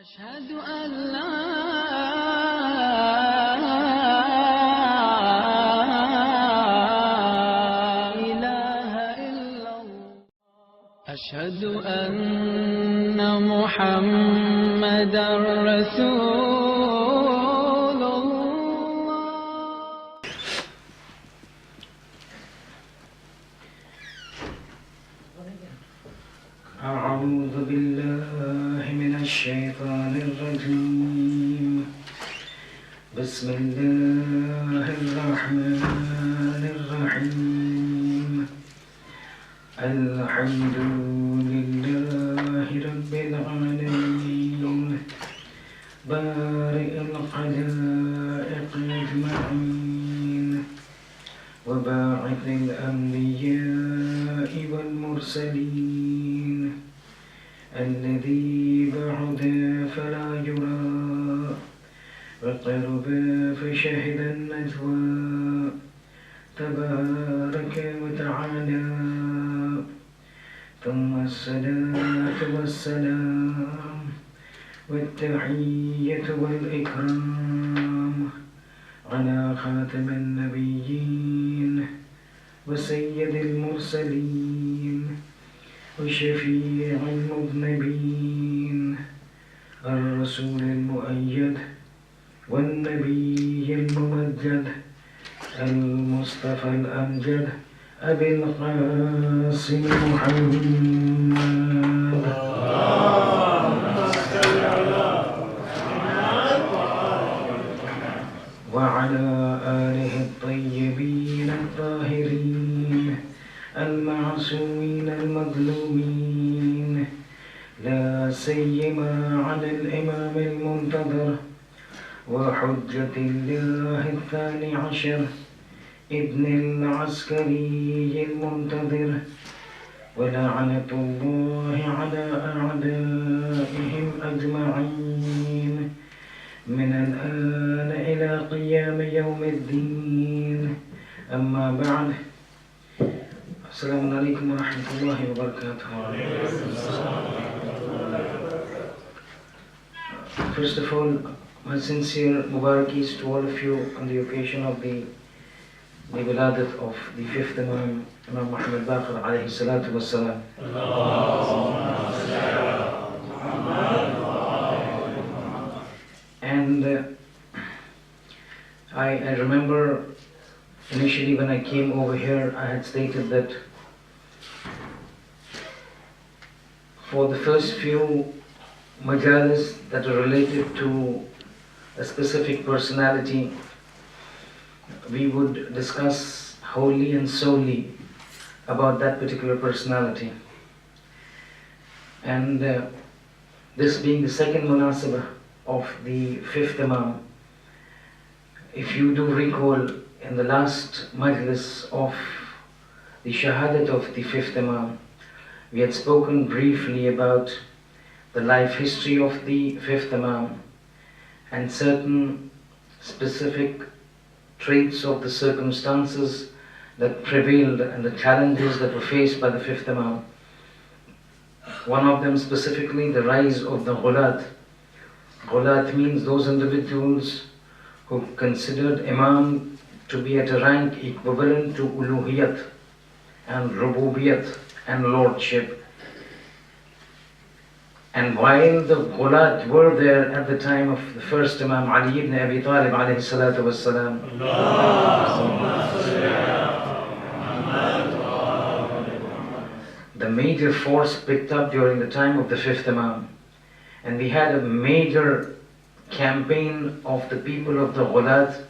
أشهد أن لا إله إلا الله أشهد أن محمدا رسول الله أعوذ بالله من الشيطان الرجيم بسم الله الرحمن الرحيم الحمد لله رب العالمين بارئ الخلائق أجمعين وباعث الأنبياء والمرسلين الذي بعد فلا يرى وقرب فشهد النجوى تبارك وتعالى ثم الصلاة والسلام والتحية والإكرام على خاتم النبيين وسيد المرسلين وشفيع المذنبين الرسول المؤيد والنبي الممجد المصطفى الأمجد أبي القاسم محمد وعلى آله الطيبين الطاهرين المعصومين المظلومين لا سيما على الإمام المنتظر وحجة الله الثاني عشر ابن العسكري المنتظر ولعنة الله على أعدائهم أجمعين من الآن إلى قيام يوم الدين أما بعد السلام عليكم ورحمة الله وبركاته. First of all, my sincere Mubarakis to all of you on the occasion of the Wiladat of the fifth Imam, Imam Al Baqir alayhi salatu wassalam. And I remember initially when I came over here, I had stated that for the first few majalis that are related to a specific personality, we would discuss wholly and solely about that particular personality. And this being the second munasabah of the fifth Imam, if you do recall, in the last majlis of the shahadat of the fifth Imam, we had spoken briefly about the life history of the fifth Imam and certain specific traits of the circumstances that prevailed and the challenges that were faced by the fifth Imam. One of them specifically, the rise of the ghulat. Ghulat means those individuals who considered Imam to be at a rank equivalent to uluhiyat and rububiyat and lordship. And while the ghulat were there at the time of the first Imam Ali ibn Abi Talib alayhi salatu wassalam, the major force picked up during the time of the fifth Imam. And we had a major campaign of the people of the ghulat.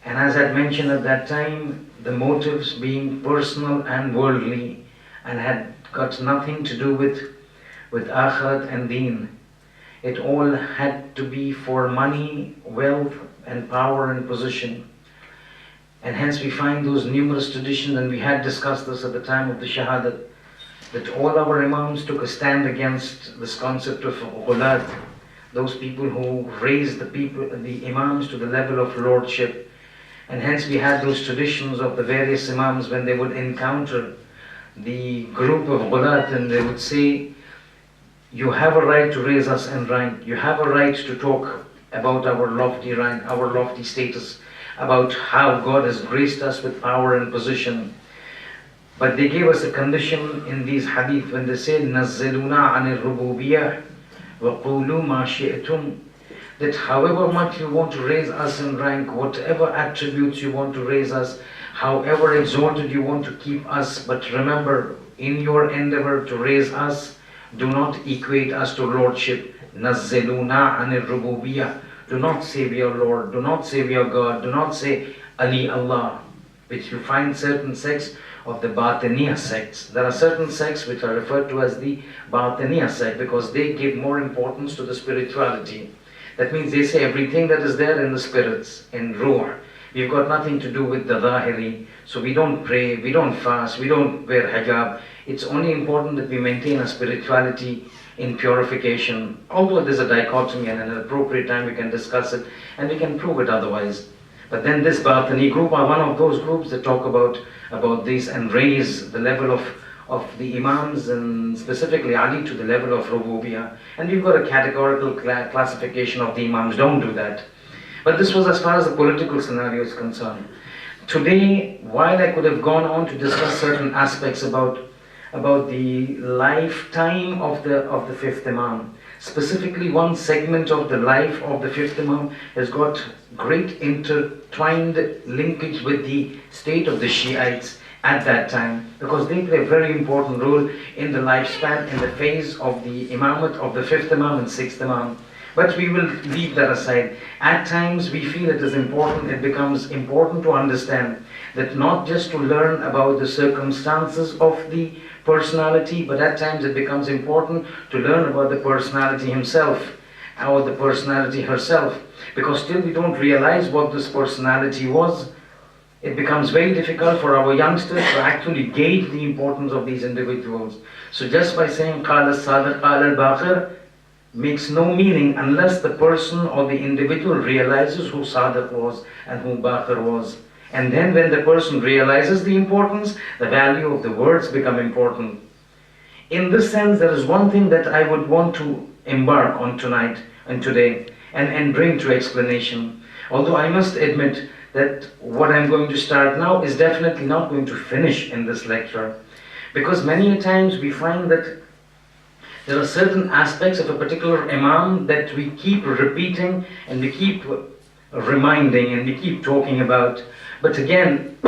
And as I had mentioned at that time, the motives being personal and worldly and had got nothing to do with akhirat and deen. It all had to be for money, wealth and power and position. And hence we find those numerous traditions, and we had discussed this at the time of the shahadat, that all our imams took a stand against this concept of ghulat, those people who raised the imams to the level of lordship. And hence we had those traditions of the various imams when they would encounter the group of ghulat, and they would say, You have a right to raise us in rank. You have a right to talk about our lofty rank, our lofty status, about how God has graced us with power and position. But they gave us a condition in these hadith when they say, نَزِّلُونَا عَنِ الرُّبُوبِيَّةِ وَقُولُوا مَا شِئْتُمْ, that however much you want to raise us in rank, whatever attributes you want to raise us, however exalted you want to keep us, but remember, in your endeavor to raise us, do not equate us to lordship. نَزِّلُونَا عَنِ الرُّبُوبِيَّةِ, do not say we are Lord, do not say we are God, do not say Ali Allah, which you find certain sects of the Batiniya sects. There are certain sects which are referred to as the Batiniya sect because they give more importance to the spirituality. That means they say everything that is there in the spirits, in ruh, we've got nothing to do with the zahiri. So we don't pray, we don't fast, we don't wear hijab. It's only important that we maintain a spirituality in purification. Although there's a dichotomy and at an appropriate time we can discuss it and we can prove it otherwise. But then this Batini group are one of those groups that talk about this and raise the level of the Imams and specifically Ali to the level of Rububiyyah. And we've got a categorical classification of the Imams, don't do that. But this was as far as the political scenario is concerned. Today, while I could have gone on to discuss certain aspects about the lifetime of the fifth Imam, specifically one segment of the life of the fifth Imam has got great intertwined linkage with the state of the Shiites at that time, because they play a very important role in the lifespan, in the phase of the Imamate of the fifth Imam and sixth Imam. But we will leave that aside. At times we feel it is important, it becomes important to understand that not just to learn about the circumstances of the personality, but at times it becomes important to learn about the personality himself or the personality herself, because till we don't realize what this personality was, it becomes very difficult for our youngsters to actually gauge the importance of these individuals. So just by saying قال الصادق قال الباقر makes no meaning unless the person or the individual realizes who Sadiq was and who Baqir was. And then when the person realizes the importance, the value of the words become important. In this sense, there is one thing that I would want to embark on tonight and today and bring to explanation. Although I must admit that what I'm going to start now is definitely not going to finish in this lecture. Because many a times we find that there are certain aspects of a particular Imam that we keep repeating and we keep reminding and we keep talking about. But again,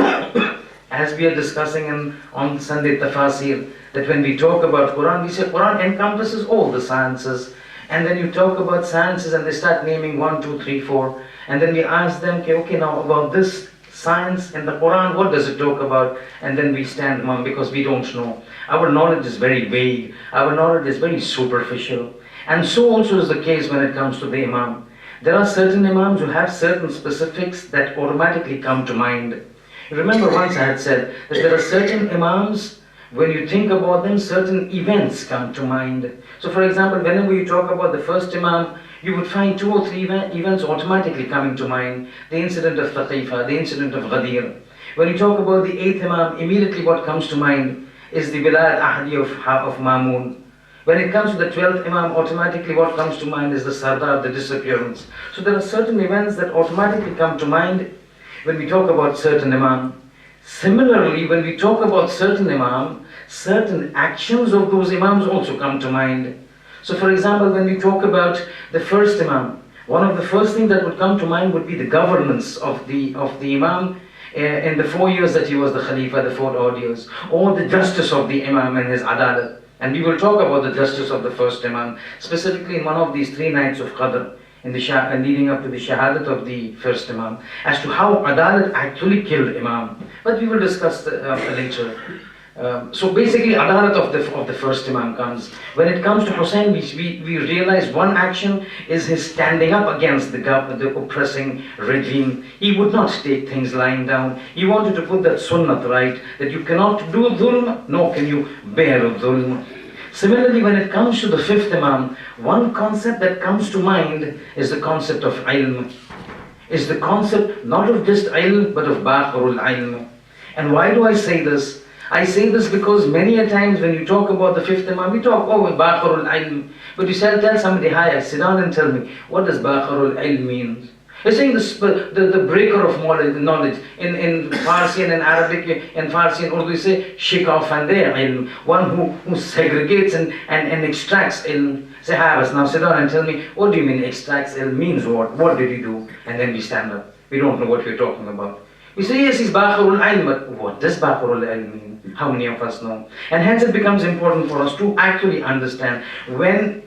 as we are discussing on Sunday Tafasir, that when we talk about Quran, we say Quran encompasses all the sciences. And then you talk about sciences and they start naming 1, 2, 3, 4. And then we ask them, okay, now about this science in the Quran, what does it talk about? And then we stand mum because we don't know. Our knowledge is very vague. Our knowledge is very superficial. And so also is the case when it comes to the Imam. There are certain Imams who have certain specifics that automatically come to mind. Remember once I had said that there are certain Imams, when you think about them, certain events come to mind. So for example, whenever you talk about the first Imam, you would find 2 or 3 events automatically coming to mind. The incident of Thaqifa, the incident of Ghadir. When you talk about the 8th Imam, immediately what comes to mind is the Wilayat Ahdi of Mamun. When it comes to the 12th Imam, automatically what comes to mind is the Sardar, the disappearance. So there are certain events that automatically come to mind when we talk about certain Imam. Similarly, when we talk about certain Imam, certain actions of those Imams also come to mind. So for example, when we talk about the first Imam, one of the first things that would come to mind would be the governance of the Imam in the 4 years that he was the Khalifa, the 4 odd years, or the justice of the Imam and his adalat. And we will talk about the justice of the first Imam, specifically in one of these 3 nights of Qadr, in the leading up to the Shahadat of the first Imam, as to how adalat actually killed Imam. But we will discuss later. So basically adalat of the first Imam comes. When it comes to Hussein, we realize one action is his standing up against the oppressing regime. He would not take things lying down. He wanted to put that sunnat right, that you cannot do dhulm, nor can you bear dhulm. Similarly, when it comes to the 5th Imam, one concept that comes to mind is the concept of ilm. Is the concept not of just ilm, but of baqarul ilm. And why do I say this? I say this because many a times when you talk about the fifth Imam, we talk, oh, Baqarul Ilm. But you tell somebody, hi, sit down and tell me, what does Baqarul Ilm mean? You're saying the breaker of knowledge. In Farsi and in Arabic, in Farsi and Urdu, you say, Shikafande Ilm, one who segregates and extracts ilm. Say, hi, now sit down and tell me, what do you mean extracts ilm means what? What did he do? And then we stand up. We don't know what we're talking about. We say, yes, he's Baqarul Ilm, but what does Baqarul Ilm mean? How many of us know? And hence it becomes important for us to actually understand when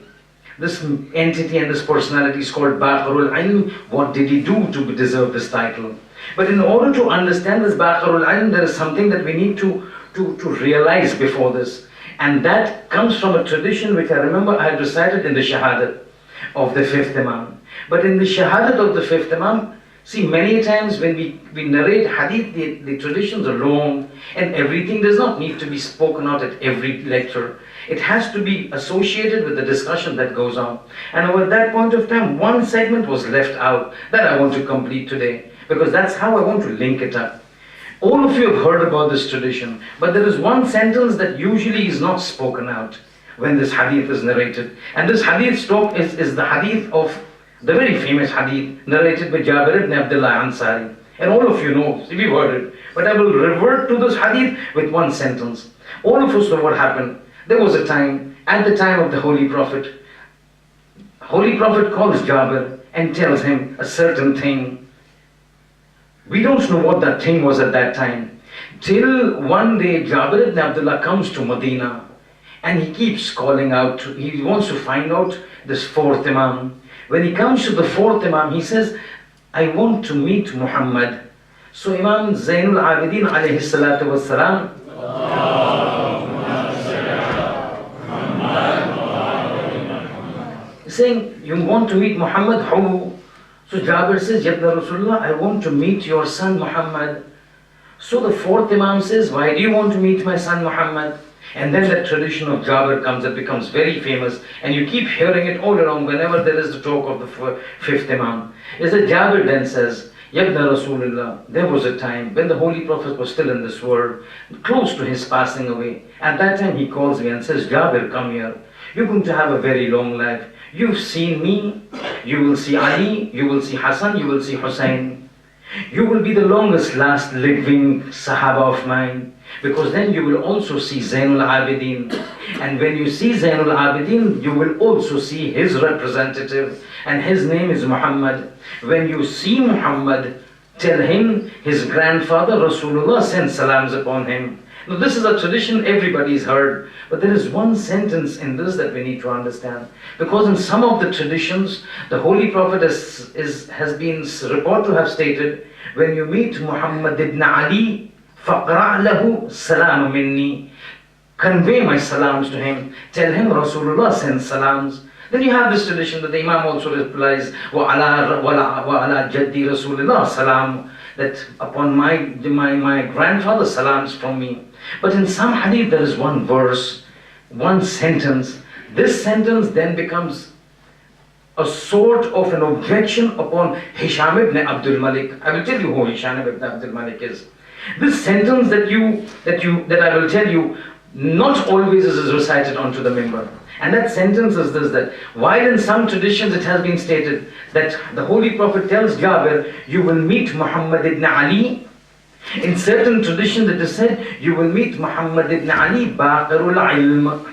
this entity and this personality is called Baqarul Ilm, what did he do to deserve this title? But in order to understand this Baqarul Ilm, there is something that we need to realize before this. And that comes from a tradition which I remember I had recited in the Shahadat of the fifth Imam. But in the Shahadat of the fifth Imam, see, many times when we narrate hadith, the traditions are long and everything does not need to be spoken out at every lecture. It has to be associated with the discussion that goes on. And over that point of time, one segment was left out that I want to complete today, because that's how I want to link it up. All of you have heard about this tradition, but there is one sentence that usually is not spoken out when this hadith is narrated. And this hadith is the hadith of the very famous hadith narrated by Jabir ibn Abdullah Ansari. And all of you know, we've heard it. But I will revert to this hadith with one sentence. All of us know what happened. There was a time, at the time of the Holy Prophet calls Jabir and tells him a certain thing. We don't know what that thing was at that time. Till one day Jabir ibn Abdullah comes to Medina and he keeps calling out, he wants to find out this fourth Imam. When he comes to the fourth Imam, he says, I want to meet Muhammad. So Imam Zainul Abidin alayhi salatu wassalam, saying, you want to meet Muhammad? How? So Jabir says, Yabna Rasulullah, I want to meet your son Muhammad. So the fourth Imam says, why do you want to meet my son Muhammad? And then the tradition of Jabir comes, it becomes very famous, and you keep hearing it all around whenever there is the talk of the fifth Imam. Is that Jabir then says, Yabna Rasulullah, there was a time when the Holy Prophet was still in this world, close to his passing away. At that time he calls me and says, Jabir, come here. You're going to have a very long life. You've seen me, you will see Ali, you will see Hassan, you will see Hussain. You will be the longest last living Sahaba of mine, because then you will also see Zainul Abidin. And when you see Zainul Abidin, you will also see his representative, and his name is Muhammad. When you see Muhammad, tell him his grandfather Rasulullah sent salams upon him. Now this is a tradition everybody's heard, but there is one sentence in this that we need to understand. Because in some of the traditions, the Holy Prophet has been reported to have stated, when you meet Muhammad ibn Ali, فَقْرَعْ لَهُ سَلَامُ مِنِّي, convey my salams to him, tell him Rasulullah sends salams. Then you have this tradition that the Imam also replies, وَعَلَى جَدِّي Rasulullah salam, that upon my grandfather salams from me. But in some hadith there is one verse, one sentence. This sentence then becomes a sort of an objection upon Hisham ibn Abdul Malik. I will tell you who Hisham ibn Abdul Malik is. This sentence that I will tell you, not always is recited onto the member. And that sentence is this, that while in some traditions it has been stated that the Holy Prophet tells Jabir, you will meet Muhammad ibn Ali. In certain traditions it is said, you will meet Muhammad ibn Ali Baqarul Ilm.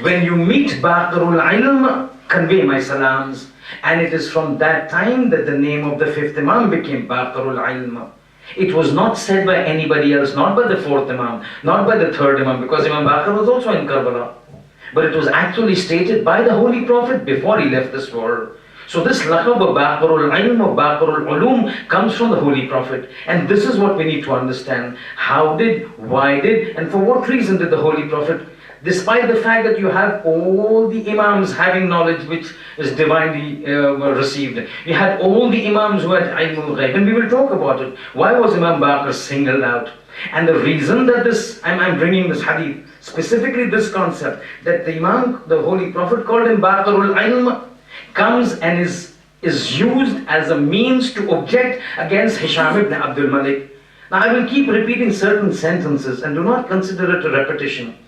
When you meet Baqarul Ilm, convey my salams. And it is from that time that the name of the fifth Imam became Baqarul Ilm. It was not said by anybody else, not by the fourth Imam, not by the third Imam, because Imam Baqir was also in Karbala. But it was actually stated by the Holy Prophet before he left this world. So this laqab of Baqarul Ilm, of Baqarul Ulum, comes from the Holy Prophet. And this is what we need to understand. How did, why did, and for what reason did the Holy Prophet, despite the fact that you have all the Imams having knowledge which is divinely received, you had all the Imams who had Ilmul Ghaib, and we will talk about it. Why was Imam Baqir singled out? And the reason that I'm bringing this hadith, specifically this concept, that the Imam, the Holy Prophet called him Baqarul Ilm, comes and is used as a means to object against Hisham ibn Abdul Malik. Now I will keep repeating certain sentences and do not consider it a repetition.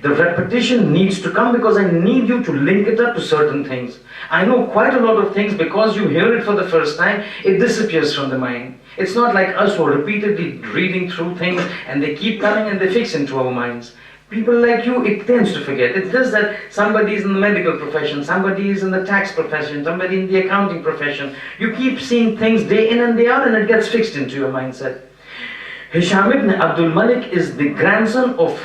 The repetition needs to come because I need you to link it up to certain things. I know quite a lot of things. Because you hear it for the first time, it disappears from the mind. It's not like us who are repeatedly reading through things and they keep coming and they fix into our minds. People like you, it tends to forget. It's just that somebody is in the medical profession, somebody is in the tax profession, somebody in the accounting profession. You keep seeing things day in and day out and it gets fixed into your mindset. Hisham ibn Abdul Malik is the grandson of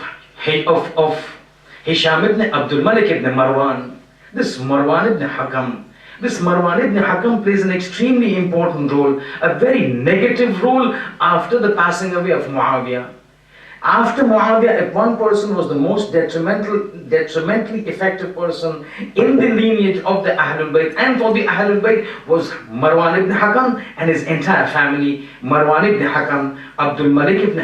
Hisham ibn Abdul Malik ibn Marwan. This Marwan ibn Hakam. This Marwan ibn Hakam plays an extremely important role, a very negative role after the passing away of Muawiyah. After Muawiyah, if one person was the most detrimentally effective person in the lineage of the Ahlul Bayt and for the Ahlul Bayt was Marwan ibn Hakam and his entire family. Marwan ibn Hakam, Abdul Malik ibn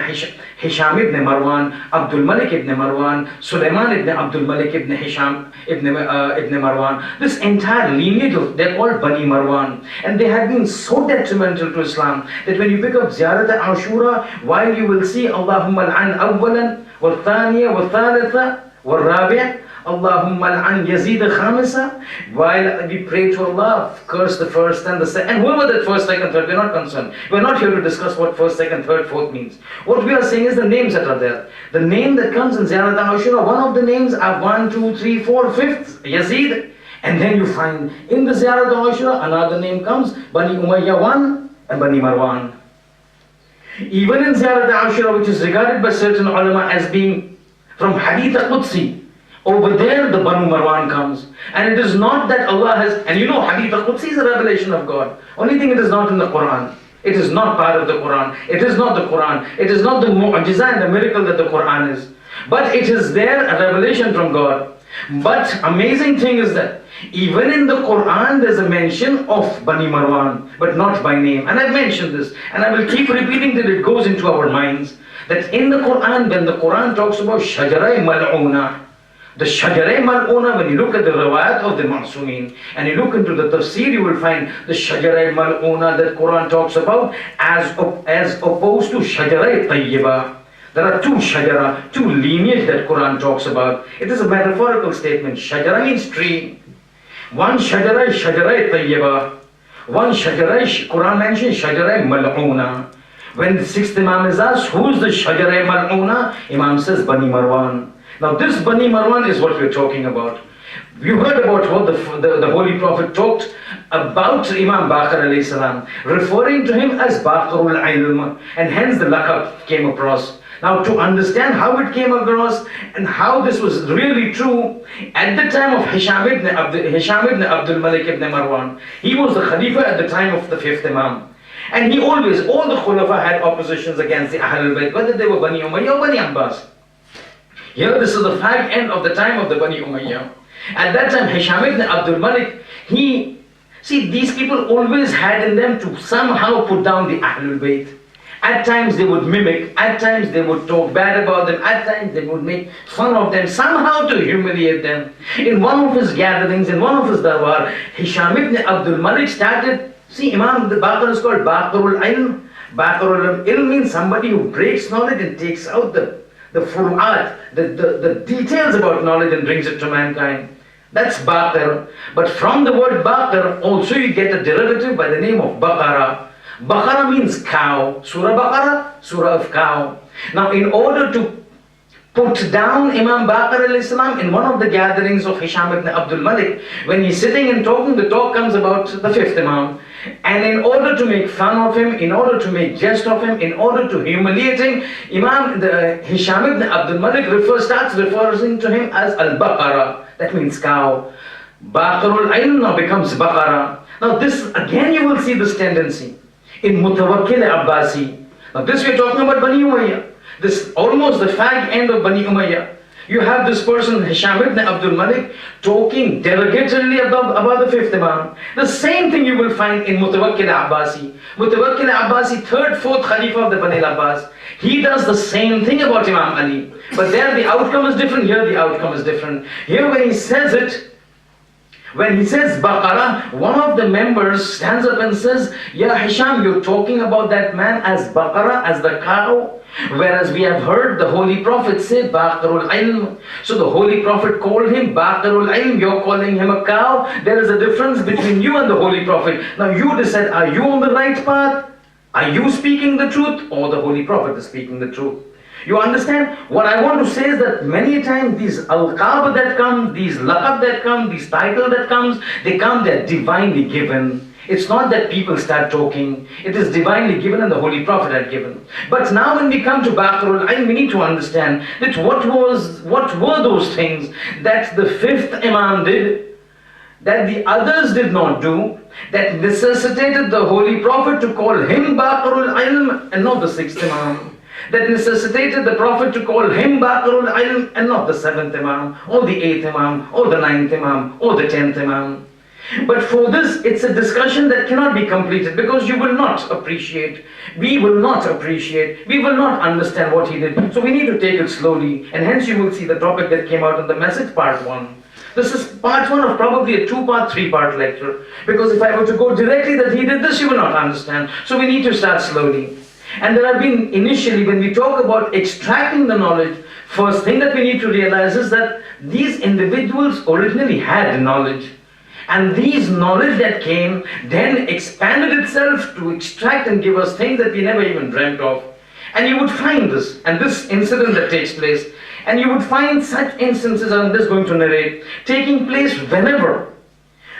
Hisham ibn Marwan, Abdul Malik ibn Marwan, Sulaiman ibn Abdul Malik ibn Hisham ibn Marwan. This entire lineage, they're called Bani Marwan. And they had been so detrimental to Islam that when you pick up Ziyarat Ashura, while you will see Allahumma al-an awwalan, wal-thaniya, wal-thalitha, wal-rabi', Allahumma al-an yazid al-khamisa, while we pray to Allah, curse the first and the second, and whoever that first, second, third, we're not concerned. We're not here to discuss what first, second, third, fourth means. What we are saying is the names that are there. The name that comes in Ziyarat Ashura, one of the names are 1, 2, 3, 4, 5th, Yazid. And then you find in the Ziyarat Ashura, another name comes, Bani Umayyah 1 and Bani Marwan. Even in Ziyarat Ashura, which is regarded by certain ulama as being from Hadith al-Qudsi, over there the Banu Marwan comes. And it is not that Allah has, and you know Hadith al-Qudsi is a revelation of God. Only thing it is not in the Quran. It is not part of the Quran. It is not the Quran. It is not the mu'jiza and the miracle that the Quran is. But it is there, a revelation from God. But amazing thing is that even in the Quran there's a mention of Bani Marwan, but not by name. And I've mentioned this, and I will keep repeating till it goes into our minds, that in the Quran, when the Quran talks about Shajarai Mal'una, the Shajarai Mal'una, when you look at the Rawayat of the Ma'sumin, and you look into the Tafsir, you will find the Shajarai Mal'una that Quran talks about as opposed to Shajarai Tayyibah. There are two shajara, two lineage that Quran talks about. It is a metaphorical statement. Shajara means tree. One shajara is Shajarai Tayyibah. One shajara is, Quran mentions Shajarai Mal'una. When the sixth Imam is asked, who's the Shajarai Mal'una? Imam says Bani Marwan. Now this Bani Marwan is what we're talking about. You heard about what the Holy Prophet talked about Imam Baqir alayhi salam, referring to him as Baqirul Ilm, and hence the laqab came across. Now to understand how it came across and how this was really true, at the time of Hisham ibn Abdul Malik ibn Marwan, he was the Khalifa at the time of the 5th Imam. And he always, all the Khulafa had oppositions against the Ahlul Bayt, whether they were Bani Umayyah or Bani Abbas. Here this is the fag end of the time of the Bani Umayyah. At that time Hisham ibn Abdul Malik, these people always had in them to somehow put down the Ahlul Bayt. At times they would mimic, at times they would talk bad about them, at times they would make fun of them, somehow to humiliate them. In one of his gatherings, in one of his darbar, Hisham ibn Abdul Malik started, Imam Baqir is called Baqirul Ilm. Baqirul Ilm means somebody who breaks knowledge and takes out the furu'at, the details about knowledge and brings it to mankind. That's Baqir. But from the word Baqir, also you get a derivative by the name of Baqara. Baqara means cow. Surah Baqara, surah of cow. Now in order to put down Imam Baqir alayhi salam in one of the gatherings of Hisham ibn Abdul Malik, when he's sitting and talking, the talk comes about the 5th Imam. And in order to make fun of him, in order to make jest of him, in order to humiliate him, Hisham ibn Abdul Malik starts referring to him as Al-Baqara. That means cow. Baqirul Ilm now becomes Baqara. Now this, again you will see this tendency in Mutawakkil Abbasi. Now this we are talking about Bani Umayyah. This almost the fag end of Bani Umayyah. You have this person Hisham ibn Abdul Malik talking derogatorily about the 5th Imam. The same thing you will find in Mutawakkil Abbasi. Mutawakkil Abbasi, 3rd, 4th Khalifa of the Bani Abbas. He does the same thing about Imam Ali. But there the outcome is different, here the outcome is different. Here when he says it, When he says Baqarah, one of the members stands up and says, Ya Hisham, you're talking about that man as Baqarah, as the cow, whereas we have heard the Holy Prophet say Baqarul Ilm. So the Holy Prophet called him Baqarul Ilm, you're calling him a cow. There is a difference between you and the Holy Prophet. Now you decide, are you on the right path? Are you speaking the truth, or the Holy Prophet is speaking the truth? You understand? What I want to say is that many times these alqab that come, these laqab that come, these title that comes, they're divinely given. It's not that people start talking. It is divinely given and the Holy Prophet had given. But now when we come to Baqarul Ilm, we need to understand that what were those things that the fifth Imam did, that the others did not do, that necessitated the Holy Prophet to call him Baqarul Ilm and not the sixth Imam. That necessitated the Prophet to call him Baqarul Ilm and not the seventh Imam, or the eighth Imam, or the ninth Imam, or the 10th Imam. But for this, it's a discussion that cannot be completed because you will not appreciate, we will not understand what he did. So we need to take it slowly, and hence you will see the topic that came out in the message, part 1. This is part 1 of probably a 2-part, 3-part lecture, because if I were to go directly that he did this, you will not understand. So we need to start slowly. And there have been, initially, when we talk about extracting the knowledge, first thing that we need to realize is that these individuals originally had knowledge. And these knowledge that came then expanded itself to extract and give us things that we never even dreamt of. And you would find this, and this incident that takes place, and you would find such instances, I'm just going to narrate, taking place whenever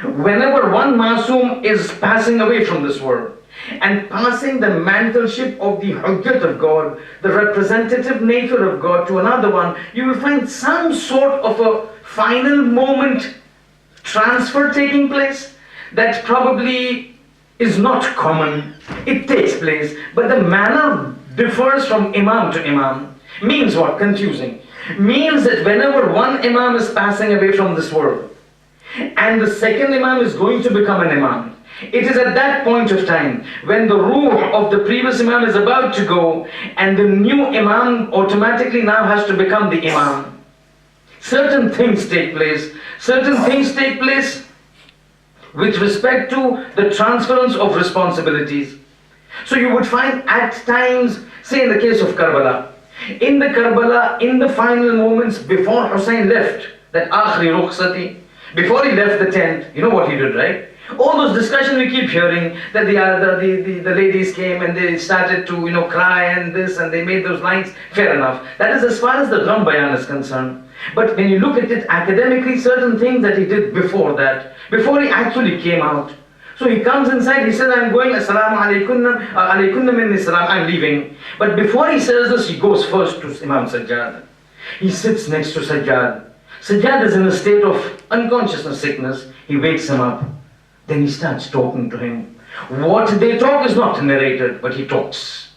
one Masoom is passing away from this world, and passing the mantleship of the Hujjat of God, the representative nature of God, to another one, you will find some sort of a final moment transfer taking place that probably is not common. It takes place, but the manner differs from Imam to Imam. Means what? Confusing. Means that whenever one Imam is passing away from this world, and the second Imam is going to become an Imam, it is at that point of time when the ruh of the previous Imam is about to go and the new Imam automatically now has to become the Imam. Certain things take place. Certain things take place with respect to the transference of responsibilities. So you would find at times, say in the case of Karbala, in the final moments before Hussein left, that Akhri Rukhsati, before he left the tent, you know what he did, right? All those discussions we keep hearing, that the ladies came and they started to cry and this, and they made those lines. Fair enough. That is as far as the Gham Bayan is concerned. But when you look at it academically, certain things that he did before that, before he actually came out. So he comes inside, he says, I'm going, Assalamu alaikum min salam, I'm leaving. But before he says this, he goes first to Imam Sajjad. He sits next to Sajjad. Sajjad is in a state of unconsciousness, sickness. He wakes him up. Then he starts talking to him. What they talk is not narrated, but he talks.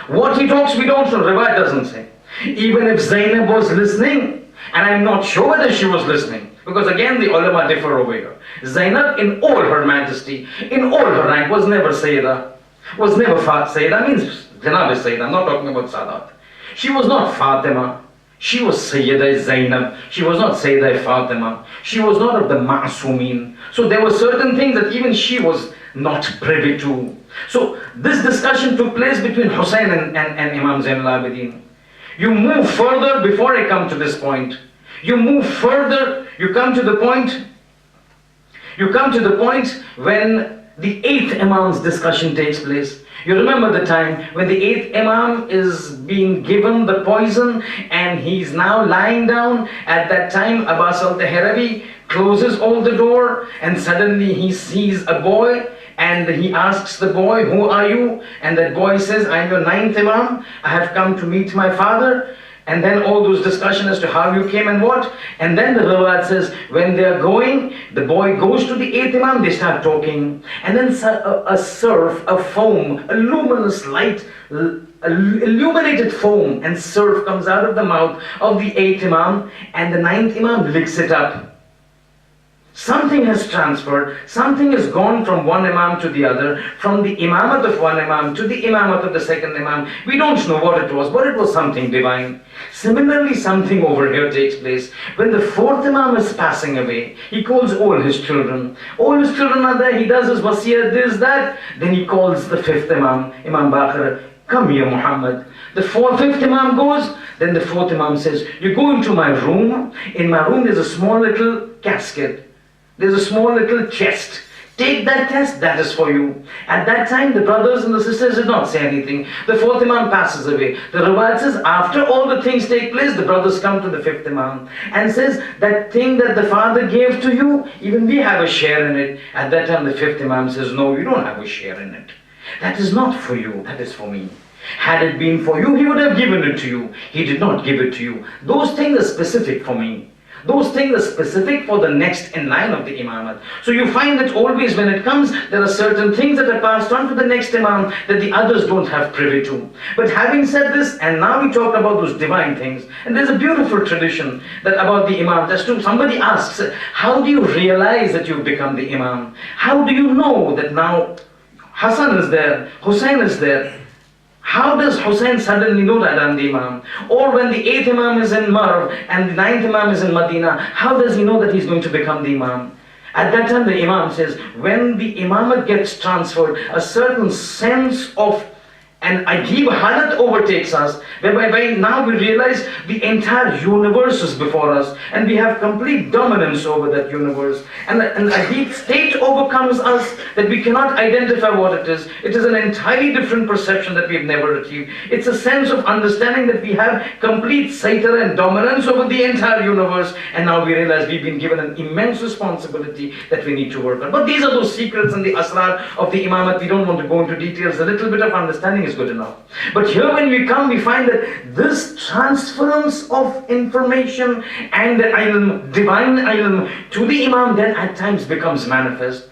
What he talks, we don't know. Riwayat doesn't say. Even if Zainab was listening, and I'm not sure whether she was listening, because again the ulama differ over here. Zainab, in all her majesty, in all her rank, was never Sayyida. Was never Sayyida means Janab is Sayyida. I'm not talking about Sadat. She was not Fatima. She was Sayyida Zainab. She was not Sayyida Fatima. She was not of the Ma'sumin. So there were certain things that even she was not privy to. So this discussion took place between Hussein and Imam Zain al-Abidin. You move further before I come to this point. You move further, you come to the point when the 8th Imam's discussion takes place. You remember the time when the 8th Imam is being given the poison and he's now lying down. At that time, Abbas al-Tahirawi closes all the door and suddenly he sees a boy and he asks the boy, who are you? And that boy says, I'm your 9th Imam. I have come to meet my father. And then all those discussions as to how you came and what. And then the riwayat says, when they are going, the boy goes to the 8th Imam, they start talking. And then a surf, a foam, a luminous light, illuminated foam and surf comes out of the mouth of the 8th Imam, and the 9th Imam licks it up. Something has transferred, something has gone from one Imam to the other, from the Imamat of one Imam to the Imamat of the second Imam. We don't know what it was, but it was something divine. Similarly, something over here takes place. When the fourth Imam is passing away, he calls all his children. All his children are there, he does his wasiyah, this, that. Then he calls the fifth Imam, Imam Baqir, come here Muhammad. The fifth Imam goes, then the fourth Imam says, you go into my room. In my room there's a small little casket. There's a small little chest. Take that chest, that is for you. At that time, the brothers and the sisters did not say anything. The fourth Imam passes away. The Riwayat says, after all the things take place, the brothers come to the fifth Imam and says, that thing that the father gave to you, even we have a share in it. At that time, the fifth Imam says, no, you don't have a share in it. That is not for you, that is for me. Had it been for you, he would have given it to you. He did not give it to you. Those things are specific for me. Those things are specific for the next in line of the imamat. So you find that always when it comes, there are certain things that are passed on to the next imam that the others don't have privy to. But having said this, and now we talk about those divine things, and there's a beautiful tradition that about the imam. As to somebody asks, how do you realize that you've become the imam? How do you know that now Hassan is there, Hussein is there? How does Hussein suddenly know that I'm the Imam? Or when the 8th Imam is in Marv and the 9th Imam is in Medina, how does he know that he's going to become the Imam? At that time the Imam says, when the Imamat gets transferred, a certain sense of an ajib halat overtakes us, whereby now we realize the entire universe is before us and we have complete dominance over that universe. And an ajib state overcomes us that we cannot identify what it is. It is an entirely different perception that we've never achieved. It's a sense of understanding that we have complete saitara and dominance over the entire universe, and now we realize we've been given an immense responsibility that we need to work on. But these are those secrets and the asrar of the Imamat. We don't want to go into details. A little bit of understanding is good enough. But here when we come, we find that this transference of information and the ilm, divine ilm to the Imam then at times becomes manifest.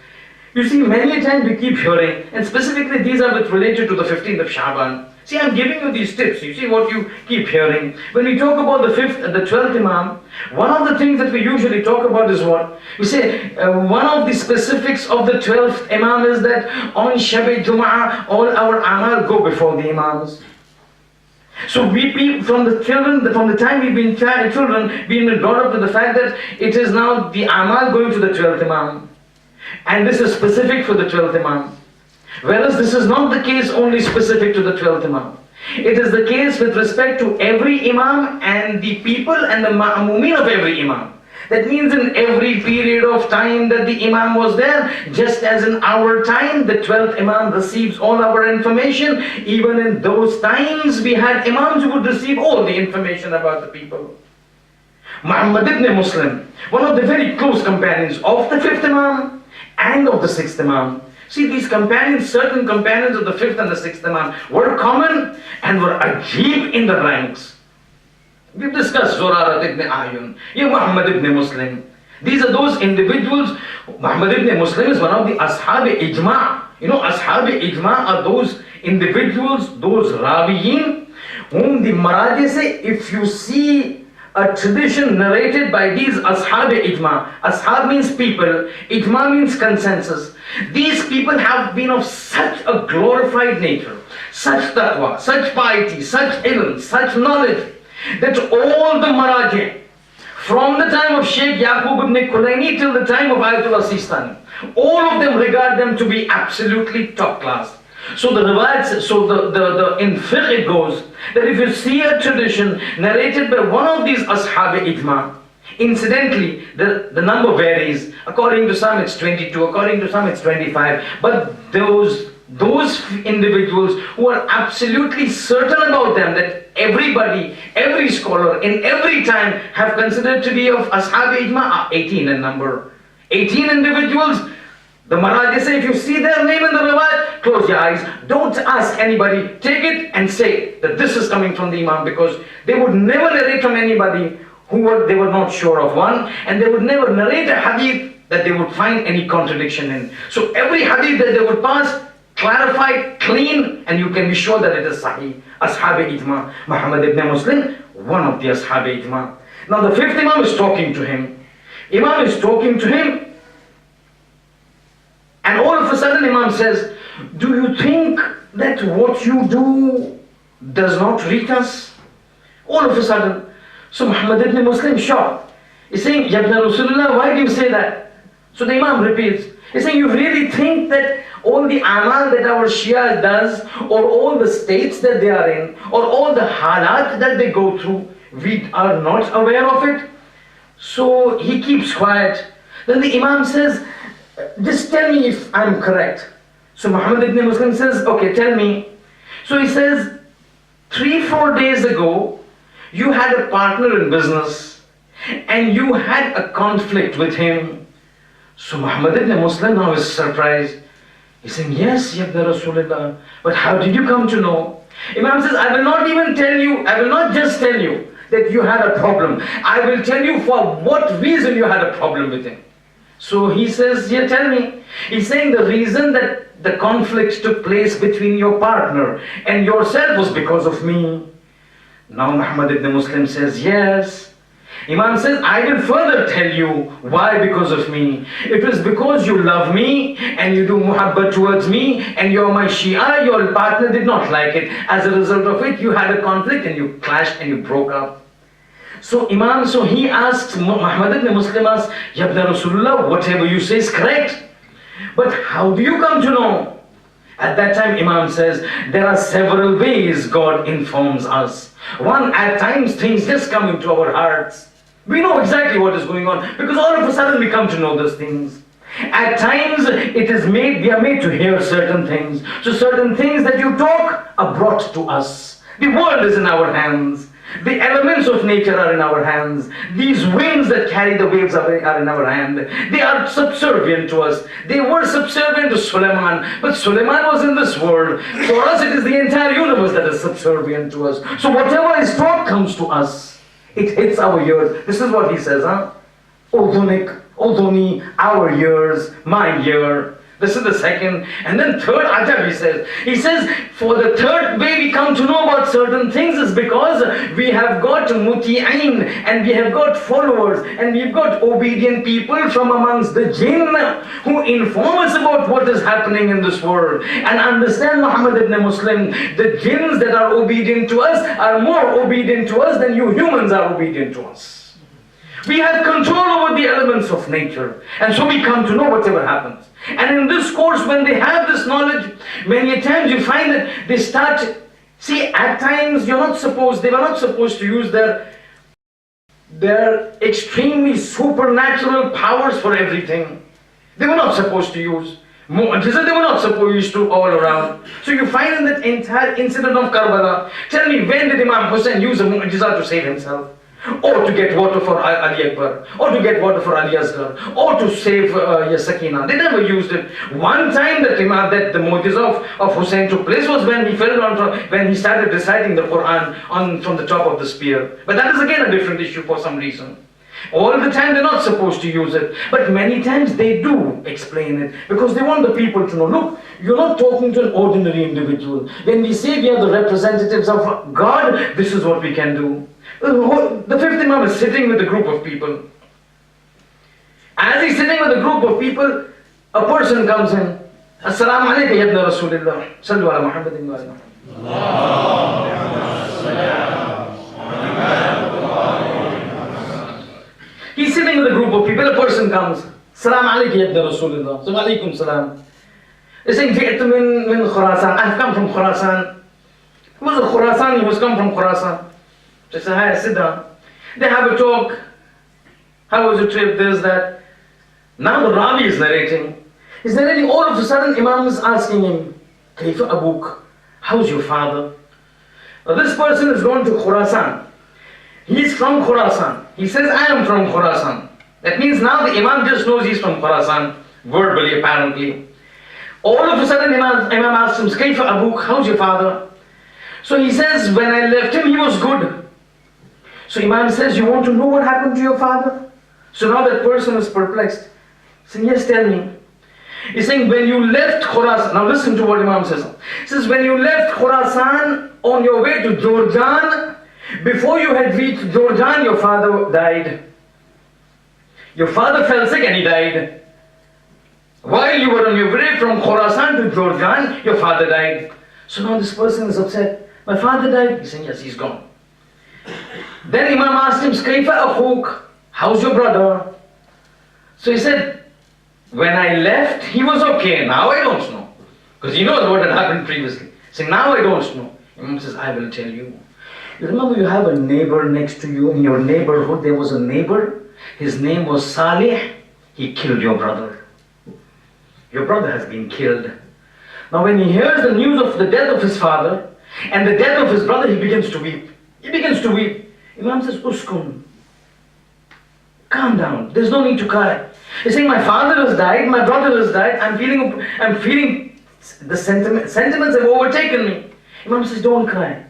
You see, many a time we keep hearing, and specifically these are related to the 15th of Shaban. See, I'm giving you these tips. You see what you keep hearing. When we talk about the 5th and the 12th Imam, one of the things that we usually talk about is what? We say, one of the specifics of the 12th Imam is that on Shab-e Jum'ah, all our amal go before the Imams. So we from the time we've been children, we've been brought up to the fact that it is now the amal going to the 12th Imam. And this is specific for the 12th Imam. Whereas this is not the case only specific to the 12th Imam. It is the case with respect to every Imam and the people and the ma'amumeen of every Imam. That means in every period of time that the Imam was there, just as in our time, the 12th Imam receives all our information. Even in those times, we had Imams who would receive all the information about the people. Muhammad ibn Muslim, one of the very close companions of the 5th Imam and of the 6th Imam. See, these companions, certain companions of the 5th and the 6th Imam were common and were ajib in the ranks. We've discussed Zurarat ibn Ayun, Muhammad ibn Muslim. These are those individuals. Muhammad ibn Muslim is one of the Ashab-e-Ijma'. You know, Ashab-e-Ijma' are those individuals, those Rawiyin, whom the Maraji say, if you see a tradition narrated by these Ashab-e-Ijma'. Ashab means people, Ijma' means consensus. These people have been of such a glorified nature, such taqwa, such piety, such ilm, such knowledge, that all the Maraji, from the time of Sheikh Yaqub ibn Kulaini till the time of Ayatollah Sistani, all of them regard them to be absolutely top class. So the riwayat, in fiqh it goes that if you see a tradition narrated by one of these Ashab-e-Ijma', incidentally the number varies. According to some it's 22, according to some it's 25, but those individuals who are absolutely certain about them, that everybody, every scholar in every time have considered to be of Ashab-e-Ijma', are 18 in number. 18 individuals. The Maraji say, if you see their name in the riwayat, close your eyes, don't ask anybody, take it and say that this is coming from the Imam, because they would never narrate from anybody they were not sure of one, and they would never narrate a hadith that they would find any contradiction in. So every hadith that they would pass, clarified, clean, and you can be sure that it is Sahih. Ashab-e-Ijma', Muhammad ibn Muslim, one of the Ashab-e-Ijma'. Now the 5th Imam is talking to him. Imam is talking to him, a sudden Imam says, do you think that what you do does not reach us? All of a sudden. So Muhammad ibn Muslim shocked. He's saying, Ya ibn Rasulullah, why do you say that? So the Imam repeats. He's saying, you really think that all the amal that our Shia does, or all the states that they are in, or all the halat that they go through, we are not aware of it? So he keeps quiet. Then the Imam says, just tell me if I'm correct. So Muhammad ibn Muslim says, okay, tell me. So he says, 3-4 days ago, you had a partner in business, and you had a conflict with him. So Muhammad ibn Muslim now is surprised. He's saying, yes, Ya ibn Rasulullah, but how did you come to know? Imam says, I will not even tell you, I will not just tell you that you had a problem. I will tell you for what reason you had a problem with him. So he says, yeah, tell me. He's saying the reason that the conflict took place between your partner and yourself was because of me. Now Muhammad ibn Muslim says, yes. Imam says, I will further tell you why because of me. It was because you love me and you do muhabbat towards me and you're my Shia, your partner did not like it. As a result of it, you had a conflict and you clashed and you broke up. So Imam, so he asks, Muhammad ibn Muslim asks, Ya ibn Rasulullah, whatever you say is correct. But how do you come to know? At that time Imam says, there are several ways God informs us. One, at times things just come into our hearts. We know exactly what is going on because all of a sudden we come to know those things. At times we are made to hear certain things. So certain things that you talk are brought to us. The world is in our hands. The elements of nature are in our hands. These winds that carry the waves are in our hand. They are subservient to us. They were subservient to Sulaiman, but Sulaiman was in this world. For us it is the entire universe that is subservient to us. So whatever is taught comes to us. It hits our ears. This is what he says, Udunik, Uduni, our ears, my ear. This is the second. And then third ajab he says, for the third way we come to know about certain things is because we have got muti'in and we have got followers and we've got obedient people from amongst the jinn who inform us about what is happening in this world. And understand, Muhammad ibn Muslim, the jinns that are obedient to us are more obedient to us than you humans are obedient to us. We have control over the elements of nature, and so we come to know whatever happens. And in this course, when they have this knowledge, many times you find that they start, see, at times they were not supposed to use their extremely supernatural powers for everything. They were not supposed to use mu'jiza, they were not supposed to all around. So you find in that entire incident of Karbala, tell me, when did Imam Hussain use a mu'jiza to save himself? Or to get water for Ali Akbar, or to get water for Ali Asghar, or to save Sakina. They never used it. One time that the mu'jiza of Hussein took place was when he fell down when he started reciting the Quran from the top of the spear. But that is again a different issue for some reason. All the time they're not supposed to use it, but many times they do explain it because they want the people to know, look, you're not talking to an ordinary individual. When we say we are the representatives of God, this is what we can do. The fifth Imam is sitting with a group of people. As he's sitting with a group of people, a person comes in. Assalamu alaikum ya ibn Rasulullah. Sallu ala Muhammadin wa ala. He's sitting with a group of people, a person comes. Assalamu alaikum ya ibn Rasulullah. Sallu alaikum salam. He's saying, Ji'tu min Khurasan. I've come from Khurasan. He was a Khurasan, he was come from Khurasan. They say, hi, sit down. They have a talk. How was your trip? This, that. Now the Ravi is narrating. He's narrating, all of a sudden Imam is asking him, Kaifa Abuk? How's your father? Now this person is going to Khurasan. He's from Khurasan. He says, I am from Khurasan. That means now the Imam just knows he's from Khurasan, verbally apparently. All of a sudden Imam asks him, Kaifa Abuk? How's your father? So he says, when I left him, he was good. So Imam says, you want to know what happened to your father? So now that person is perplexed. He says, yes, tell me. He's saying, when you left Khurasan, now listen to what Imam says. He says, when you left Khurasan on your way to Jordan, before you had reached Jordan, your father died. Your father fell sick and he died. While you were on your way from Khorasan to Jordan, your father died. So now this person is upset. My father died. He's saying, yes, he's gone. Then Imam asked him, Kaifa akhuk? How's your brother? So he said, when I left, he was okay. Now I don't know. Because he knows what had happened previously. Saying, now I don't know. Imam says, I will tell you. You remember you have a neighbor next to you. In your neighborhood, there was a neighbor. His name was Salih. He killed your brother. Your brother has been killed. Now when he hears the news of the death of his father and the death of his brother, he begins to weep. He begins to weep. Imam says, Uskun. Calm down. There's no need to cry. He's saying, my father has died, my brother has died. I'm feeling the sentiments have overtaken me. Imam says, don't cry.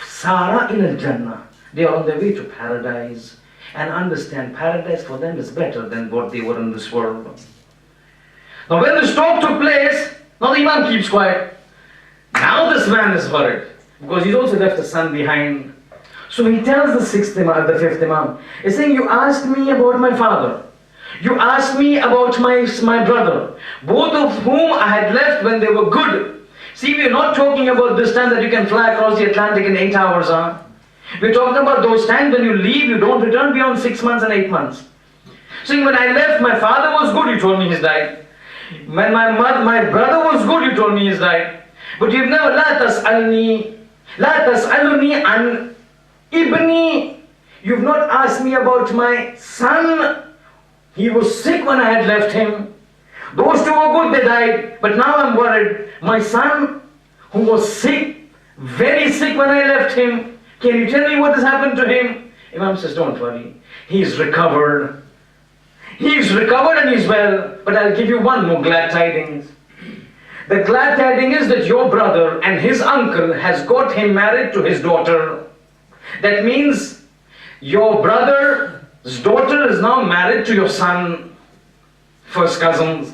Sara ila Jannah. They are on their way to paradise. And understand, paradise for them is better than what they were in this world. Now when this talk took place, now the Imam keeps quiet. Now this man is worried, because he's also left a son behind. So he tells the fifth Imam, he's saying, you asked me about my father. You asked me about my brother, both of whom I had left when they were good. See, we're not talking about this time that you can fly across the Atlantic in 8 hours. We're talking about those times when you leave, you don't return beyond 6 months and 8 months. See, when I left, my father was good, you told me he's died. When my brother was good, you told me he's died. But you've never, La tas'aluni an ibni. You've not asked me about my son. He was sick when I had left him. Those two were good, they died. But now I'm worried. My son, who was sick, very sick when I left him, can you tell me what has happened to him? Imam says, don't worry. He's recovered. He's recovered and he's well. But I'll give you one more glad tidings. The glad tidings is that your brother and his uncle has got him married to his daughter. That means your brother's daughter is now married to your son, first cousins.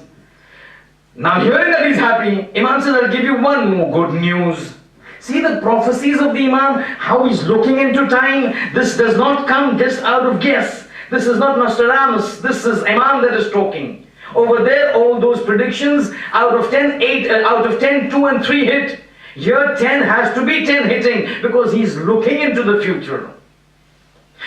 Now hearing that he's happy, Imam says, I'll give you one more good news. See the prophecies of the Imam, how he's looking into time. This does not come just out of guess. This is not Nostradamus. This is Imam that is talking. Over there, all those predictions, out of 10, 2 and 3 hit. Here 10 has to be 10 hitting because he's looking into the future.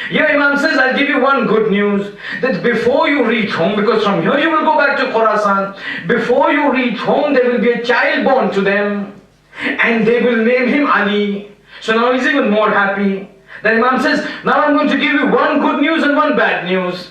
Here Imam says, I'll give you one good news, that before you reach home, because from here you will go back to Khorasan, before you reach home there will be a child born to them and they will name him Ali. So now he's even more happy. Then Imam says, now I'm going to give you one good news and one bad news.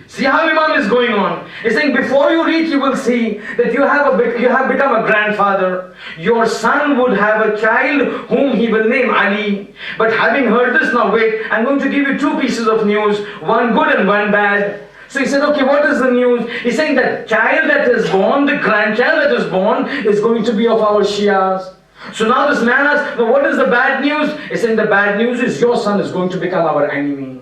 See how Imam is going on. He's saying, before you reach, you will see that you have become a grandfather. Your son would have a child whom he will name Ali. But having heard this, now wait, I'm going to give you 2 pieces of news, one good and one bad. So he said, okay, what is the news? He's saying that child that is born, the grandchild that is born, is going to be of our Shias. So now this man asks, well, what is the bad news? He's saying the bad news is your son is going to become our enemy.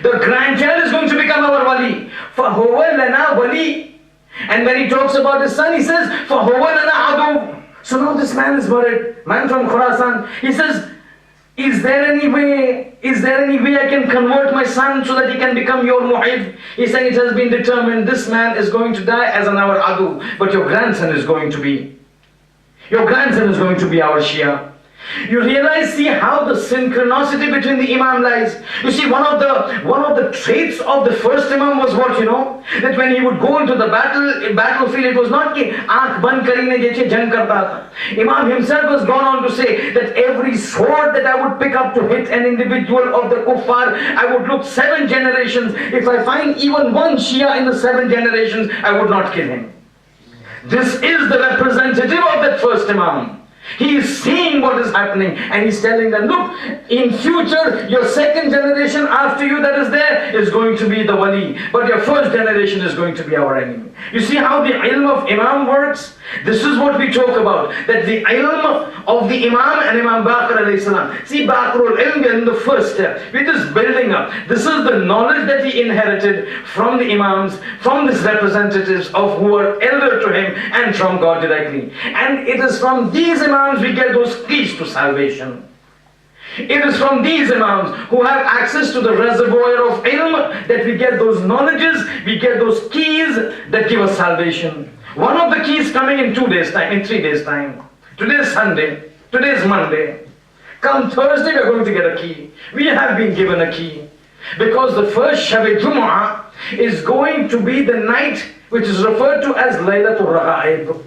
The grandchild is going to become our wali. فَهُوَ لَنَا wali. And when he talks about his son, he says, فَهُوَ لَنَا عَدُوٌ. So now this man is worried. Man from Khorasan. He says, is there any way I can convert my son so that he can become your mu'ib? He's saying it has been determined. This man is going to die as an our adu. But your grandson is going to be our Shia. You realize, see how the synchronicity between the Imam lies. You see, one of the traits of the first Imam was what, that when he would go into the battlefield, it was not ki aankh band karine jaise jang karta tha. Imam himself has gone on to say that every sword that I would pick up to hit an individual of the kuffar, I would look 7 generations. If I find even one Shia in the 7 generations, I would not kill him. This is the representative of that first Imam. He is seeing what is happening and he's telling them, look, in future, your 2nd generation after you that is there is going to be the wali. But your 1st generation is going to be our enemy. You see how the ilm of Imam works? This is what we talk about. That the ilm of the Imam and Imam Baqir alayhi salam. See, Baqirul ilm in the first step. We're just building up. This is the knowledge that he inherited from the Imams, from these representatives of who are elder to him and from God directly. And it is from these Imams we get those keys to salvation. It is from these Imams who have access to the reservoir of ilm that we get those knowledges, we get those keys that give us salvation. One of the keys coming in 2 days time, in 3 days time. Today is Sunday, today is Monday. Come Thursday we are going to get a key. We have been given a key. Because the first Shab Jumu'ah is going to be the night which is referred to as Laylatul Raghaib.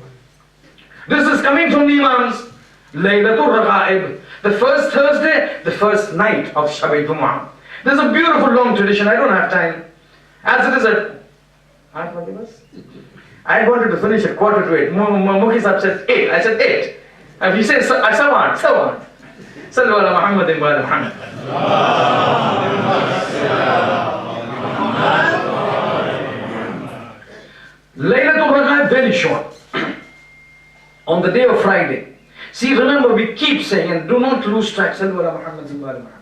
This is coming from the Imams. Laylatul Raghaib. The first Thursday, the first night of Shab Jumu'ah. There's a beautiful long tradition. I don't have time. As it is at... I wanted to finish at 7:45. Mukhi Sahib said 8. I said 8. If you say Sawan. Sallu ala Muhammadin wa ala Muhammad. Laylatul Raghaib, very short. On the day of Friday. See, remember, we keep saying, and do not lose track. Sallu ala Muhammadin wa ala Muhammad.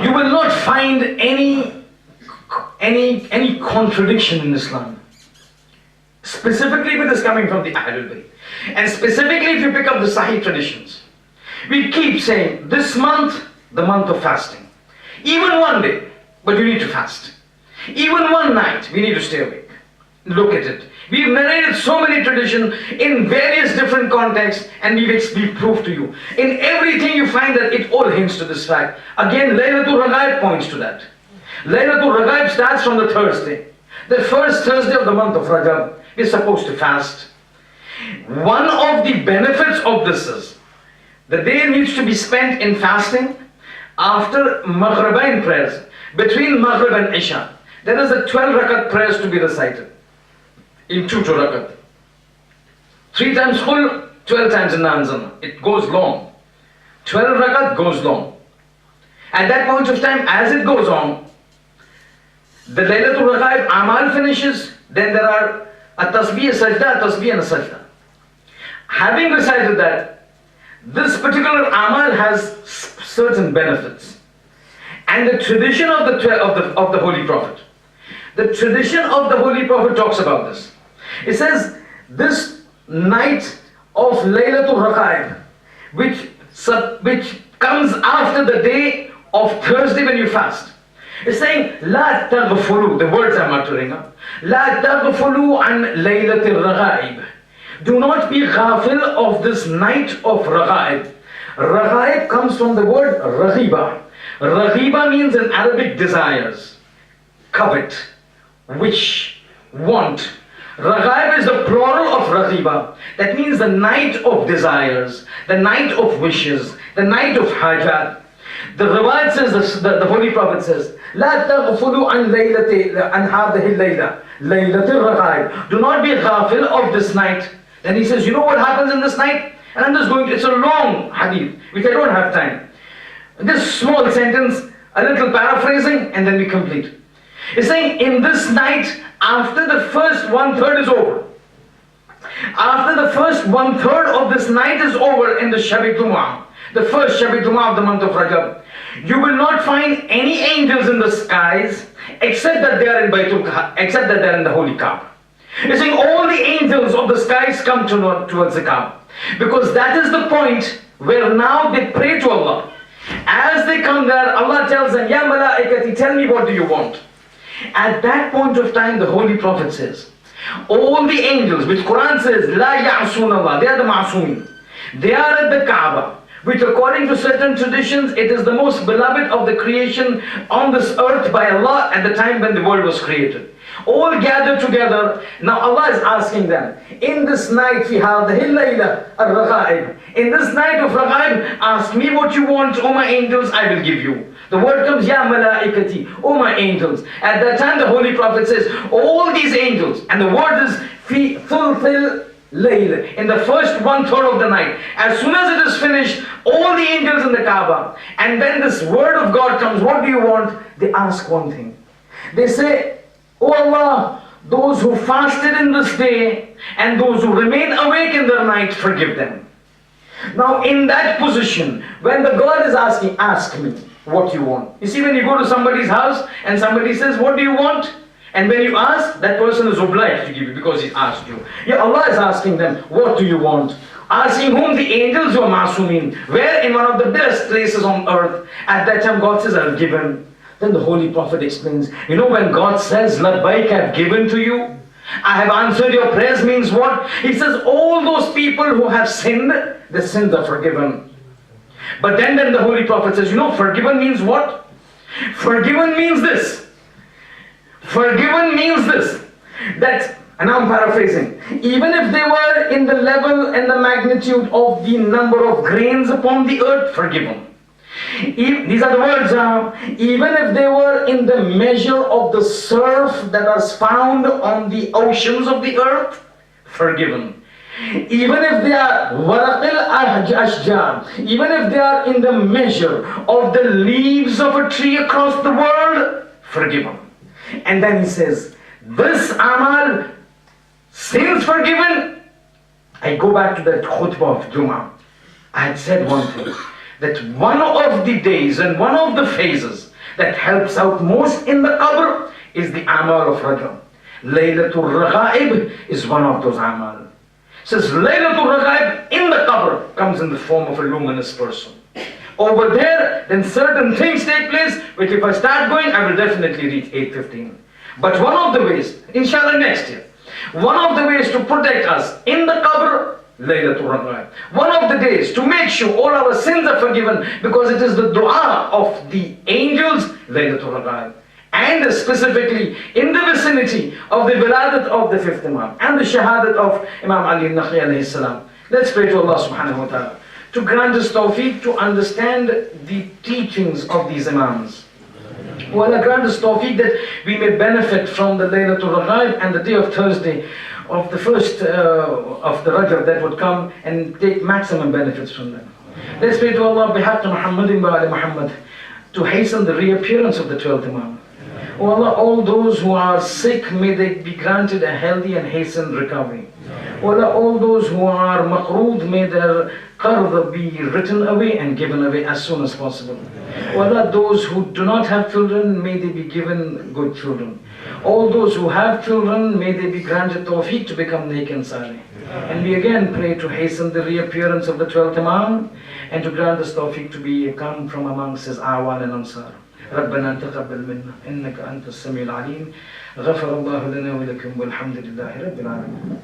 You will not find any contradiction in Islam. Specifically if it is coming from the Ahlul Bayt. And specifically if you pick up the Sahih traditions. We keep saying, this month, the month of fasting. Even one day, but you need to fast. Even one night, we need to stay awake. Look at it. We've narrated so many traditions in various different contexts, and we've proved to you. In everything you find that it all hints to this fact. Again, Laylatul Raghaib points to that. Laylatul Raghaib starts from the Thursday. The first Thursday of the month of Rajab. We're supposed to fast. One of the benefits of this is, the day needs to be spent in fasting after Maghribain prayers. Between Maghrib and Isha, there is a 12 rakat prayers to be recited. In 2 rakat. 3 times full, 12 times in Nanzana. It goes long. 12 rakat goes long. At that point of time, as it goes on, the Laylatul Raghaib Amal finishes, then there are a tasbih, a sajda, a tasbih and a sajda. Having recited that, this particular Amal has certain benefits. And the tradition of the Holy Prophet. The tradition of the Holy Prophet talks about this. It says, this night of Laylatul Raghaib, which comes after the day of Thursday when you fast. It's saying, La taghfulu, the words I'm uttering. La taghfulu an Laylatul Raghaib. Do not be ghafil of this night of Raghaib. Raghaib comes from the word Raghiba. Raghiba means in Arabic desires, covet, wish, want. Raghaib is the plural of Raghiba. That means the night of desires, the night of wishes, the night of hajat. The Riwayat says, the Holy Prophet says, La taghfulu an hadhihi layla, laylatul Raghaib. Do not be ghafil of this night. Then he says, you know what happens in this night? And I'm just going to, it's a long hadith, which I don't have time. This small sentence, a little paraphrasing, and then we complete. It's saying, in this night, after the first 1/3 is over, after the first 1/3 of this night is over in the Shab Jumu'ah, the first Shab Jumu'ah of the month of Rajab, you will not find any angels in the skies except that they are in except that they are in the Holy Kaaba. It's saying all the angels of the skies come towards the Kaaba, because that is the point where now they pray to Allah. As they come there, Allah tells them, Ya malaikati, tell me what do you want. At that point of time, the Holy Prophet says, all the angels, which Quran says, La ya'asun Allah, they are the ma'asoomin. They are at the Kaaba, which according to certain traditions, it is the most beloved of the creation on this earth by Allah at the time when the world was created. All gathered together. Now Allah is asking them, in this night, fi hadhihi layla ar-raghaib, in this night of Raghaib, ask me what you want, O my angels, I will give you. The word comes, Ya malaikati, O my angels. At that time the Holy Prophet says, all these angels, and the word is fi thulthil layl, in the first 1/3 of the night. As soon as it is finished, all the angels in the Kaaba, and then this word of God comes, what do you want? They ask one thing. They say, O Allah, those who fasted in this day and those who remain awake in the night, forgive them. Now in that position, when the God is asking, ask me what you want. You see, when you go to somebody's house and somebody says, what do you want? And when you ask, that person is obliged to give you because he asked you. Yeah, Allah is asking them, what do you want? Asking whom? The angels who are masumin. Where? In one of the best places on earth. At that time God says, I've given. Then the Holy Prophet explains, you know when God says, Labbaik, I've given to you, I have answered your prayers, means what? He says all those people who have sinned, their sins are forgiven. But then the Holy Prophet says, you know, forgiven means what? Forgiven means this. Forgiven means this. That, and I'm paraphrasing, even if they were in the level and the magnitude of the number of grains upon the earth, forgiven. These are the words, even if they were in the measure of the surf that is found on the oceans of the earth, forgiven. Even if they are waraqil ashjar, even if they are in the measure of the leaves of a tree across the world, forgiven. And then he says, this amal, sins forgiven. I go back to that khutbah of Jummah. I had said one thing, that one of the days and one of the phases that helps out most in the qabr is the amal of Rajab. Laylatul Raghaib is one of those amal. Says Laylatul Raghaib in the qabr comes in the form of a luminous person. Over there, then certain things take place, which if I start going, I will definitely reach 8:15. But one of the ways, inshallah next year, one of the ways to protect us in the qabr, Laylatul Raghaib. One of the days to make sure all our sins are forgiven, because it is the dua of the angels, Laylatul Raghaib. And specifically in the vicinity of the wiladat of the fifth Imam and the shahadat of Imam Ali al-Nakhi alayhi salam. Let's pray to Allah subhanahu wa ta'ala to grant us tawfiq to understand the teachings of these Imams. Oh Allah, grant us tawfiq that we may benefit from the Laylatul Raghaib and the day of Thursday of the first of the Rajab that would come, and take maximum benefits from them. Let's pray to Allah bihaqq Muhammadin wa ali Muhammad to hasten the reappearance of the 12th Imam. Oh Allah, all those who are sick, may they be granted a healthy and hastened recovery. Oh Allah, all those who are maqrood, may their qard be written away and given away as soon as possible. Oh Allah, those who do not have children, may they be given good children. All those who have children, may they be granted tawfiq to become neek and salih. And we again pray to hasten the reappearance of the 12th Imam and to grant us tawfiq to come from amongst his awan and ansar. ربنا تقبل منا إنك أنت السميع العليم غفر الله لنا ولكم والحمد لله رب العالمين.